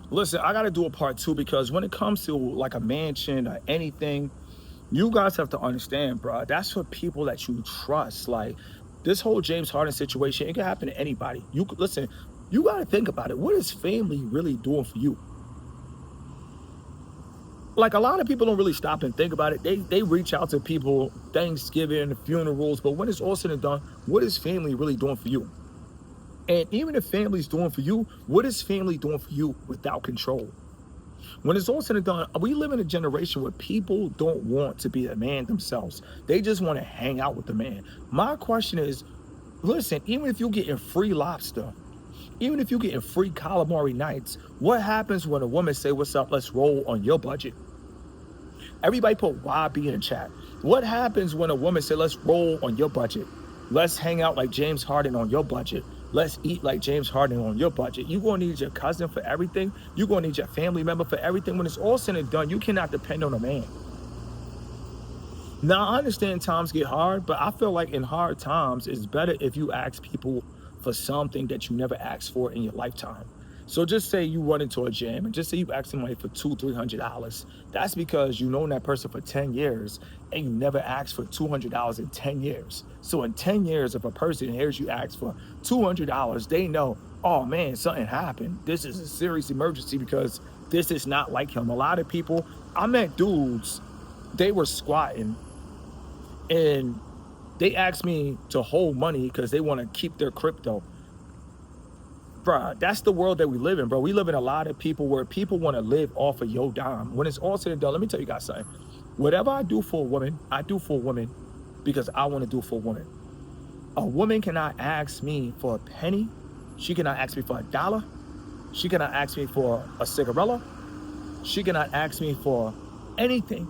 Listen, I got to do a part two because when it comes to like a mansion or anything, you guys have to understand, bro. That's for people that you trust. Like this whole James Harden situation, it can happen to anybody. You could listen. You got to think about it. What is family really doing for you? Like a lot of people don't really stop and think about it. They reach out to people, Thanksgiving, funerals, but when it's all said and done, what is family really doing for you? And even if family's doing for you, what is family doing for you without control? When it's all said and done, we live in a generation where people don't want to be a man themselves. They just want to hang out with the man. My question is, listen, even if you're getting free lobster, even if you're getting free calamari nights, what happens when a woman say, "What's up? Let's roll on your budget"? Everybody put YB in the chat. What happens when a woman say, "Let's roll on your budget"? Let's hang out like James Harden on your budget. Let's eat like James Harden on your budget. You're going to need your cousin for everything. You're going to need your family member for everything. When it's all said and done, you cannot depend on a man. Now, I understand times get hard, but I feel like in hard times, it's better if you ask people for something that you never asked for in your lifetime. So just say you run into a jam and just say you ask somebody for $200-300. That's because you known that person for 10 years and you never asked for $200 in 10 years. So in 10 years, if a person hears you ask for $200, they know, oh man, something happened. This is a serious emergency because this is not like him. A lot of people, I met dudes, they were squatting and they asked me to hold money because they want to keep their crypto. Bruh, that's the world that we live in, bro. We live in a lot of people where people want to live off of your dime. When it's all said and done, let me tell you guys something. Whatever I do for a woman, I do for a woman because I want to do for a woman. A woman cannot ask me for a penny. She cannot ask me for $1. She cannot ask me for a cigarella. She cannot ask me for anything.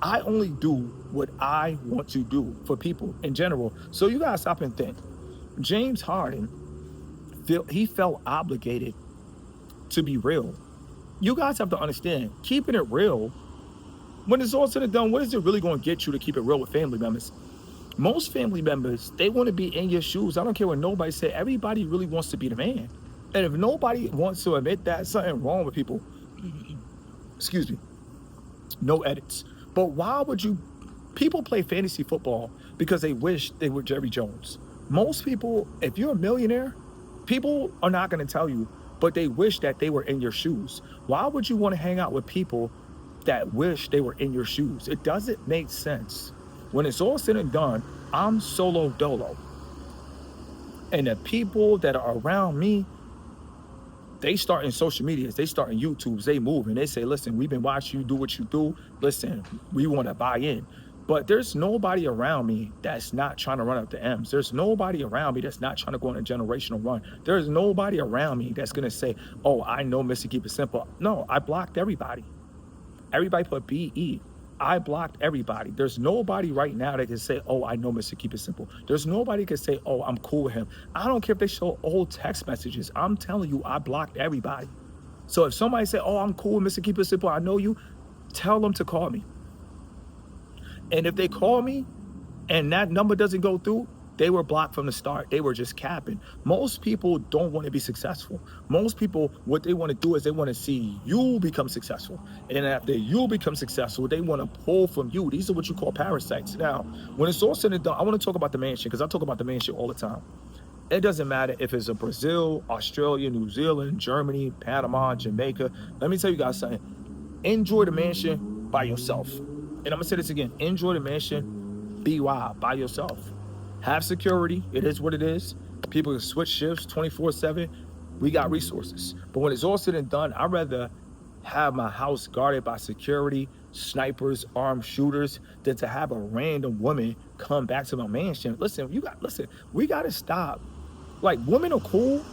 I only do what I want to do for people in general. So you gotta stop and think. James Harden, he felt obligated to be real. You guys have to understand, keeping it real, when it's all said and done, what is it really going to get you to keep it real with family members? Most family members, they want to be in your shoes. I don't care what nobody say. Everybody really wants to be the man. And if nobody wants to admit that, something wrong with people. Excuse me. No edits. But why would you? People play fantasy football because they wish they were Jerry Jones. Most people, if you're a millionaire, people are not going to tell you, but they wish that they were in your shoes. Why would you want to hang out with people that wish they were in your shoes? It doesn't make sense. When it's all said and done, I'm solo dolo. And the people that are around me, they start in social medias, they start in YouTubes, they move and they say, listen, we've been watching you do what you do. Listen, we want to buy in. But there's nobody around me that's not trying to run up the M's. There's nobody around me that's not trying to go on a generational run. There's nobody around me that's going to say, oh, I know Mr. Keep It Simple. No, I blocked everybody. Everybody put BE. I blocked everybody. There's nobody right now that can say, oh, I know Mr. Keep It Simple. There's nobody can say, oh, I'm cool with him. I don't care if they show old text messages. I'm telling you, I blocked everybody. So if somebody say, oh, I'm cool with Mr. Keep It Simple, I know you, tell them to call me. And if they call me and that number doesn't go through, they were blocked from the start. They were just capping. Most people don't want to be successful. Most people, what they want to do is they want to see you become successful. And after you become successful, they want to pull from you. These are what you call parasites. Now, when it's all said and done, I want to talk about the mansion because I talk about the mansion all the time. It doesn't matter if it's a Brazil, Australia, New Zealand, Germany, Panama, Jamaica. Let me tell you guys something. Enjoy the mansion by yourself. And I'm going to say this again. Enjoy the mansion, BY, by yourself. Have security. It is what it is. People can switch shifts 24/7. We got resources. But when it's all said and done, I'd rather have my house guarded by security, snipers, armed shooters, than to have a random woman come back to my mansion. Listen, we got to stop. Like, women are cool,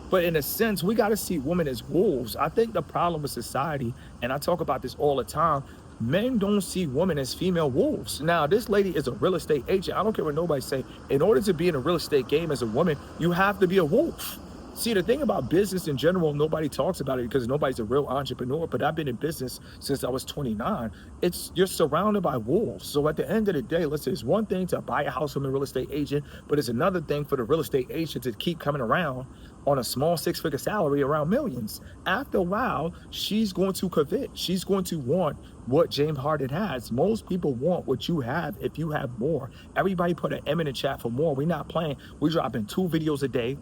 but in a sense, we got to see women as wolves. I think the problem with society, and I talk about this all the time, men don't see women as female wolves. Now, this lady is a real estate agent. I don't care what nobody say. In order to be in a real estate game as a woman, you have to be a wolf. See, the thing about business in general, nobody talks about it because nobody's a real entrepreneur. But I've been in business since I was 29. It's You're surrounded by wolves. So at the end of the day, let's say it's one thing to buy a house from a real estate agent, but it's another thing for the real estate agent to keep coming around on a small six-figure salary around millions. After a while, she's going to covet. She's going to want what James Harden has. Most people want what you have if you have more. Everybody put an M in the chat for more. We're not playing. We're dropping 2 videos a day.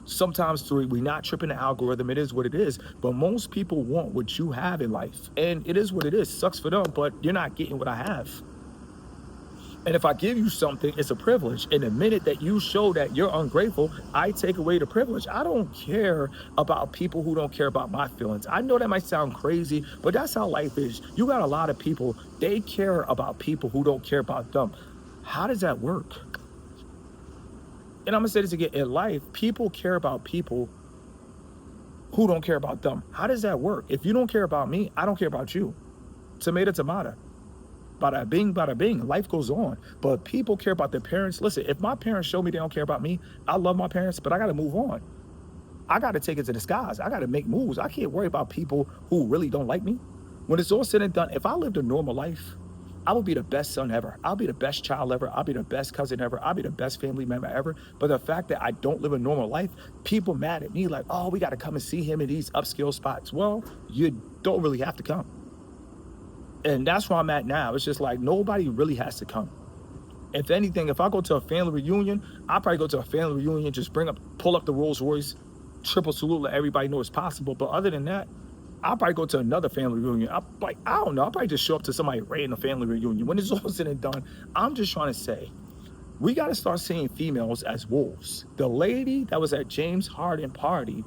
Sometimes 3. We're not tripping the algorithm. It is what it is. But most people want what you have in life. And it is what it is. Sucks for them, but you're not getting what I have. And if I give you something, it's a privilege. And the minute that you show that you're ungrateful, I take away the privilege. I don't care about people who don't care about my feelings. I know that might sound crazy, but that's how life is. You got a lot of people, they care about people who don't care about them. How does that work? And I'm gonna say this again, in life, people care about people who don't care about them. How does that work? If you don't care about me, I don't care about you. Tomato, tomato. Bada bing, bada bing. Life goes on. But people care about their parents. Listen, if my parents show me they don't care about me, I love my parents, but I gotta move on. I gotta take it to the skies. I gotta make moves. I can't worry about people who really don't like me. When it's all said and done, if I lived a normal life, I would be the best son ever. I'll be the best child ever. I'll be the best cousin ever. I'll be the best family member ever. But the fact that I don't live a normal life, people mad at me like, oh, we got to come and see him in these upscale spots. Well, you don't really have to come. And that's where I'm at now. It's just like nobody really has to come. If anything, if I go to a family reunion, I'll probably go to a family reunion, just pull up the Rolls Royce, triple salute, let everybody know it's possible. But other than that, I'll probably go to another family reunion. I don't know. I'll probably just show up to somebody random family reunion. When it's all said and done, I'm just trying to say, we got to start seeing females as wolves. The lady that was at James Harden party,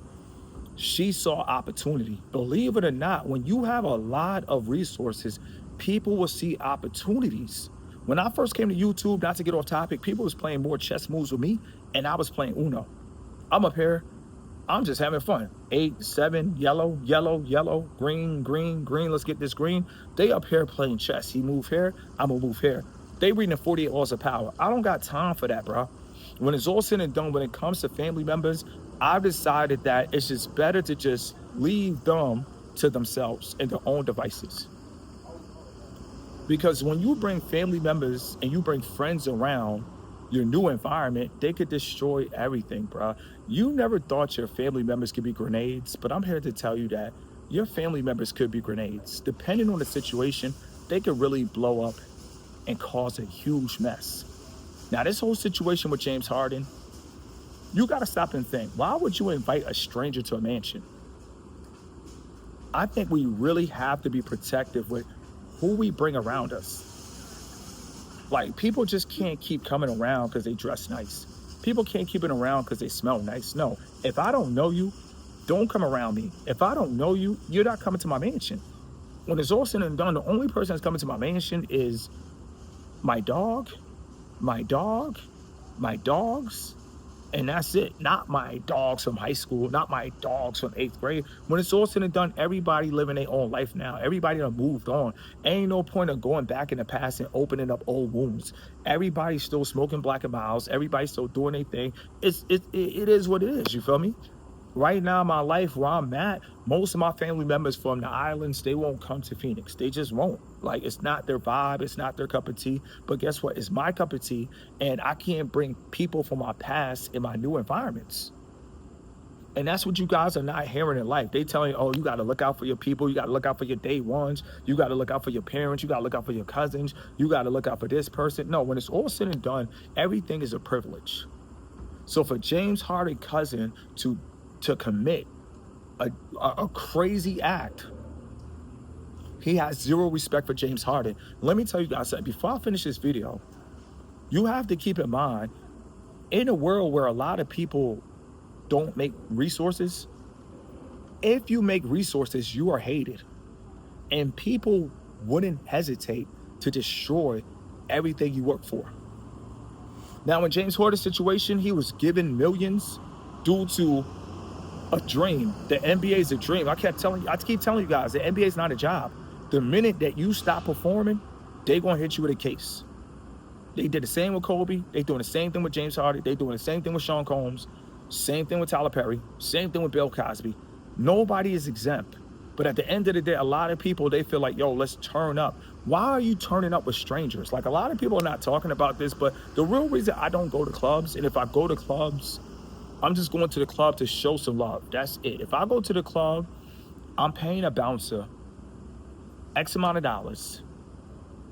she saw opportunity. Believe it or not, when you have a lot of resources, people will see opportunities. When I first came to YouTube, not to get off topic, people was playing more chess moves with me, and I was playing Uno. I'm up here. I'm just having fun. 8, 7, yellow, yellow, yellow, green, green, green. Let's get this green. They up here playing chess. He move here, I'm gonna move here. They reading the 48 laws of power. I don't got time for that, bro. When it's all said and done, when it comes to family members, I've decided that it's just better to just leave them to themselves and their own devices. Because when you bring family members and you bring friends around your new environment, they could destroy everything, bro. You never thought your family members could be grenades, but I'm here to tell you that your family members could be grenades. Depending on the situation, they could really blow up and cause a huge mess. Now, this whole situation with James Harden, you got to stop and think, why would you invite a stranger to a mansion? I think we really have to be protective with who we bring around us. Like, people just can't keep coming around because they dress nice. People can't keep it around because they smell nice. No, if I don't know you, don't come around me. If I don't know you, you're not coming to my mansion. When it's all said and done, the only person that's coming to my mansion is my dog, my dog, my dogs, and that's it. Not my dogs from high school, not my dogs from 8th grade. When it's all said and done, everybody living their own life now. Everybody done moved on. Ain't no point of going back in the past and opening up old wounds. Everybody's still smoking Black and Miles. Everybody's still doing their thing. It is what it is, you feel me? Right now in my life where I'm at, most of my family members from the islands, they won't come to Phoenix. They just won't. Like, it's not their vibe. It's not their cup of tea. But guess what? It's my cup of tea. And I can't bring people from my past in my new environments. And that's what you guys are not hearing in life. They telling you, oh, you got to look out for your people. You got to look out for your day ones. You got to look out for your parents. You got to look out for your cousins. You got to look out for this person. No, when it's all said and done, everything is a privilege. So for James Harden cousin to commit a crazy act, he has zero respect for James Harden. Let me tell you guys something. Before I finish this video, you have to keep in mind, in a world where a lot of people don't make resources, if you make resources, you are hated. And people wouldn't hesitate to destroy everything you work for. Now, in James Harden's situation, he was given millions due to a dream. The NBA is a dream. I keep telling you guys, the NBA is not a job. The minute that you stop performing, they're going to hit you with a case. They did the same with Kobe. They're doing the same thing with James Harden. They're doing the same thing with Sean Combs. Same thing with Tyler Perry. Same thing with Bill Cosby. Nobody is exempt. But at the end of the day, a lot of people, they feel like, yo, let's turn up. Why are you turning up with strangers? Like, a lot of people are not talking about this, but the real reason I don't go to clubs, and if I go to clubs, I'm just going to the club to show some love. That's it. If I go to the club, I'm paying a bouncer X amount of dollars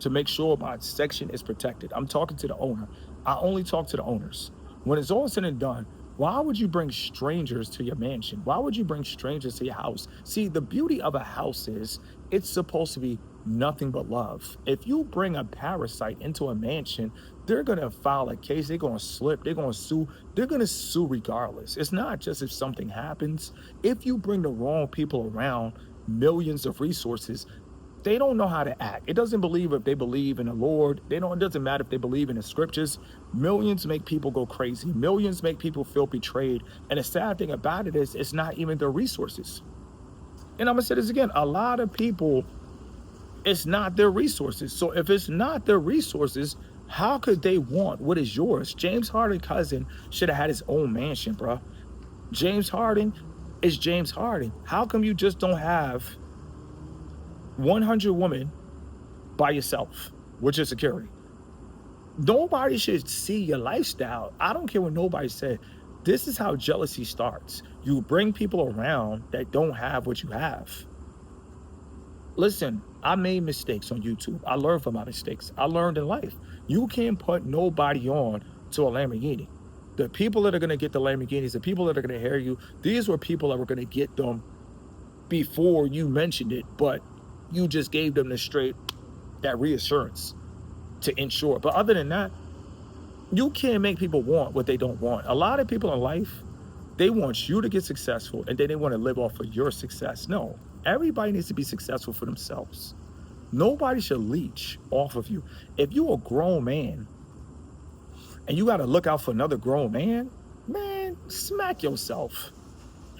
to make sure my section is protected. I'm talking to the owner. I only talk to the owners. When it's all said and done, why would you bring strangers to your mansion? Why would you bring strangers to your house? See, the beauty of a house is it's supposed to be nothing but love. If you bring a parasite into a mansion, they're going to file a case. They're going to slip. They're going to sue. They're going to sue regardless. It's not just if something happens. If you bring the wrong people around, millions of resources, they don't know how to act. It doesn't believe if they believe in the Lord. It doesn't matter if they believe in the scriptures. Millions make people go crazy. Millions make people feel betrayed. And the sad thing about it is it's not even their resources. And I'm gonna say this again, a lot of people, it's not their resources. So if it's not their resources, how could they want what is yours? James Harden's cousin should have had his own mansion, bro. James Harden is James Harden. How come you just don't have 100 women by yourself with your security? Nobody should see your lifestyle. I don't care what nobody said. This is how jealousy starts. You bring people around that don't have what you have. Listen, I made mistakes on YouTube. I learned from my mistakes. I learned in life. You can't put nobody on to a Lamborghini. The people that are going to get the Lamborghinis, the people that are going to hear you, these were people that were going to get them before you mentioned it, but you just gave them that reassurance to ensure. But other than that, you can't make people want what they don't want. A lot of people in life, they want you to get successful and then they want to live off of your success. No, everybody needs to be successful for themselves. Nobody should leech off of you. If you're a grown man and you got to look out for another grown man, smack yourself.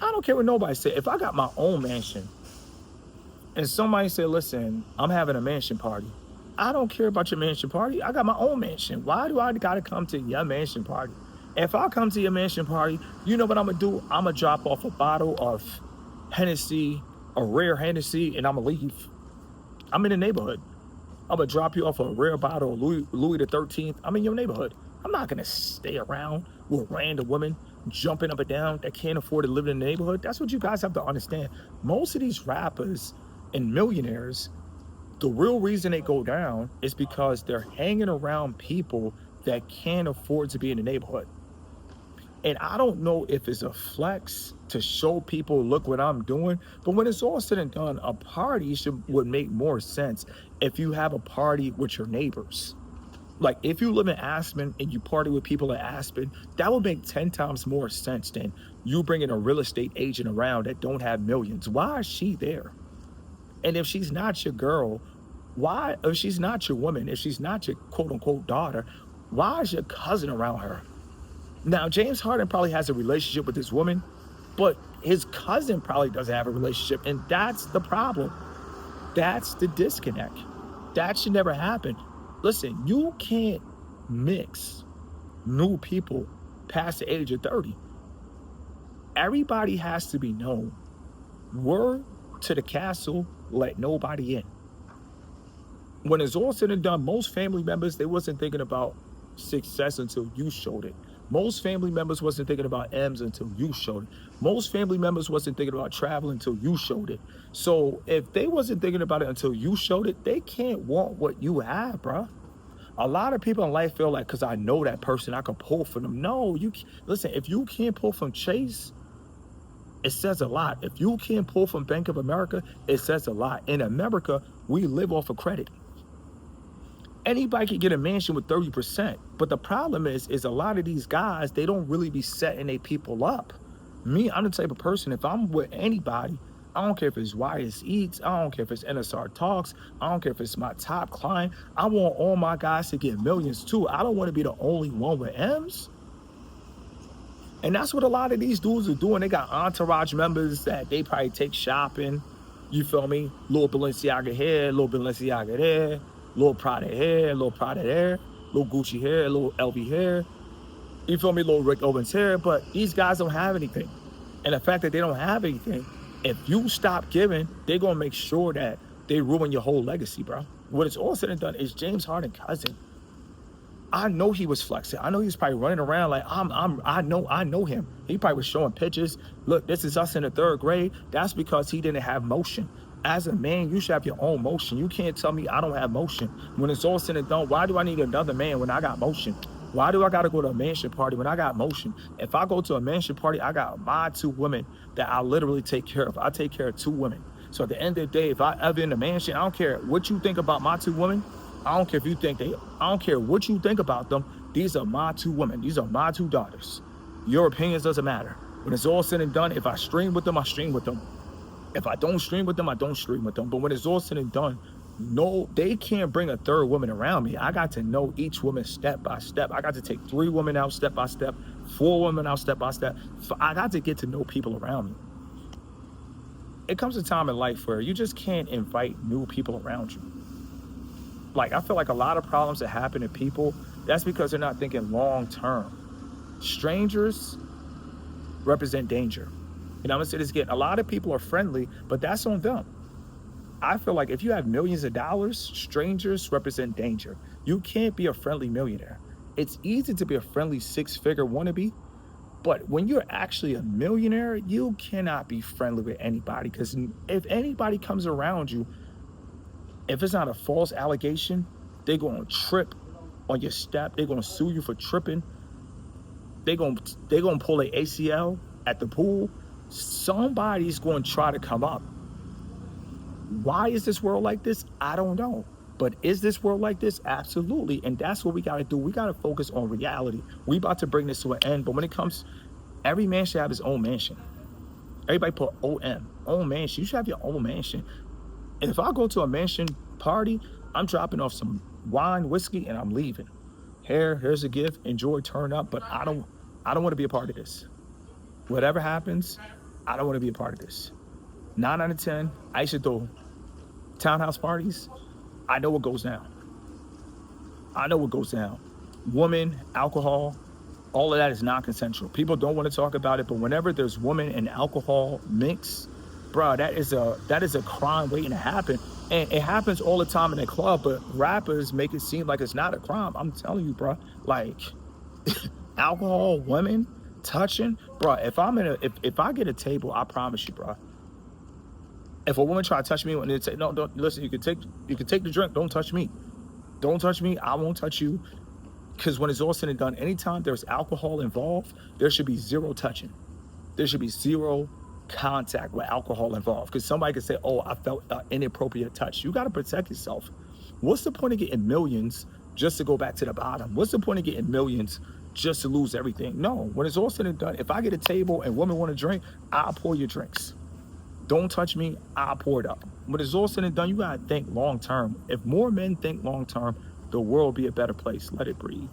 I don't care what nobody say. If I got my own mansion and somebody said, listen, I'm having a mansion party, I don't care about your mansion party. I got my own mansion. Why do I got to come to your mansion party? If I come to your mansion party, you know what I'm going to do? I'm going to drop off a bottle of Hennessy, a rare Hennessy, and I'm going to leave. I'm in the neighborhood. I'm going to drop you off a rare bottle of Louis the 13th. I'm in your neighborhood. I'm not going to stay around with random women jumping up and down that can't afford to live in the neighborhood. That's what you guys have to understand. Most of these rappers and millionaires, the real reason they go down is because they're hanging around people that can't afford to be in the neighborhood. And I don't know if it's a flex to show people, look what I'm doing, but when it's all said and done, a party would make more sense if you have a party with your neighbors. Like if you live in Aspen and you party with people in Aspen, that would make 10 times more sense than you bringing a real estate agent around that don't have millions. Why is she there? And if she's not your girl, why, if she's not your woman, if she's not your quote unquote daughter, why is your cousin around her? Now, James Harden probably has a relationship with this woman, but his cousin probably doesn't have a relationship. And that's the problem. That's the disconnect. That should never happen. Listen, you can't mix new people past the age of 30. Everybody has to be known. Word to the castle, let nobody in. When it's all said and done, most family members, they wasn't thinking about success until you showed it. Most family members wasn't thinking about M's until you showed it. Most family members wasn't thinking about travel until you showed it. So if they wasn't thinking about it until you showed it, they can't want what you have, bro. A lot of people in life feel like, because I know that person, I can pull from them. No, listen, if you can't pull from Chase, it says a lot. If you can't pull from Bank of America, it says a lot. In America, we live off of credit. Anybody can get a mansion with 30%. But the problem is a lot of these guys, they don't really be setting their people up. Me, I'm the type of person, if I'm with anybody, I don't care if it's YS Eats, I don't care if it's NSR Talks, I don't care if it's my top client. I want all my guys to get millions too. I don't want to be the only one with M's. And that's what a lot of these dudes are doing. They got entourage members that they probably take shopping. You feel me? Little Balenciaga here, little Balenciaga there, little Prada here, little Prada there, little Gucci here, little LV here. You feel me? Little Rick Owens here, but these guys don't have anything. And the fact that they don't have anything, if you stop giving, they're gonna make sure that they ruin your whole legacy, bro. What it's all said and done is James Harden cousin. I know he was flexing. I know he was probably running around like I know him. He probably was showing pictures. Look, this is us in the third grade. That's because he didn't have motion. As a man, you should have your own motion. You can't tell me I don't have motion. When it's all said and done, why do I need another man when I got motion? Why do I gotta go to a mansion party when I got motion? If I go to a mansion party, I got my two women that I literally take care of. I take care of two women. So at the end of the day, if I ever in a mansion, I don't care what you think about my two women. I don't care if you think I don't care what you think about them. These are my two women. These are my two daughters. Your opinions doesn't matter. When it's all said and done, if I stream with them, I stream with them. If I don't stream with them, I don't stream with them. But when it's all said and done, no, they can't bring a third woman around me. I got to know each woman step by step. I got to take 3 women out step by step, 4 women out step by step. I got to get to know people around me. It comes a time in life where you just can't invite new people around you. Like, I feel like a lot of problems that happen to people, that's because they're not thinking long term. Strangers represent danger. And I'm gonna say this again, a lot of people are friendly, but that's on them. I feel like if you have millions of dollars, strangers represent danger. You can't be a friendly millionaire. It's easy to be a friendly 6-figure wannabe, but when you're actually a millionaire, you cannot be friendly with anybody, because if anybody comes around you, if it's not a false allegation, they're gonna trip on your step. They're gonna sue you for tripping. They're gonna pull a ACL at the pool. Somebody's gonna try to come up. Why is this world like this? I don't know. But is this world like this? Absolutely. And that's what we got to do. We got to focus on reality. We about to bring this to an end. But when it comes, every man should have his own mansion. Everybody put OM, own mansion. You should have your own mansion. And if I go to a mansion party, I'm dropping off some wine, whiskey, and I'm leaving. Here's a gift. Enjoy, turn up. But I don't want to be a part of this. Whatever happens, I don't want to be a part of this. 9 out of 10, I used to throw townhouse parties. I know what goes down. I know what goes down. Woman, alcohol, all of that is non-consensual. People don't want to talk about it, but whenever there's woman and alcohol mix, bro, that is a crime waiting to happen. And it happens all the time in a club, but rappers make it seem like it's not a crime. I'm telling you, bro, like alcohol, women, touching, bro. If I get a table, I promise you, bro. If a woman try to touch me, when they say, no, don't listen, you can take the drink, don't touch me. Don't touch me, I won't touch you. Because when it's all said and done, anytime there's alcohol involved, there should be zero touching. There should be zero contact with alcohol involved. Because somebody could say, oh, I felt inappropriate touch. You got to protect yourself. What's the point of getting millions just to go back to the bottom? What's the point of getting millions just to lose everything? No, when it's all said and done, if I get a table and women want to drink, I'll pour your drinks. Don't touch me, I'll pour it up. When it's all said and done, you gotta think long term. If more men think long term, the world will be a better place. Let it breathe.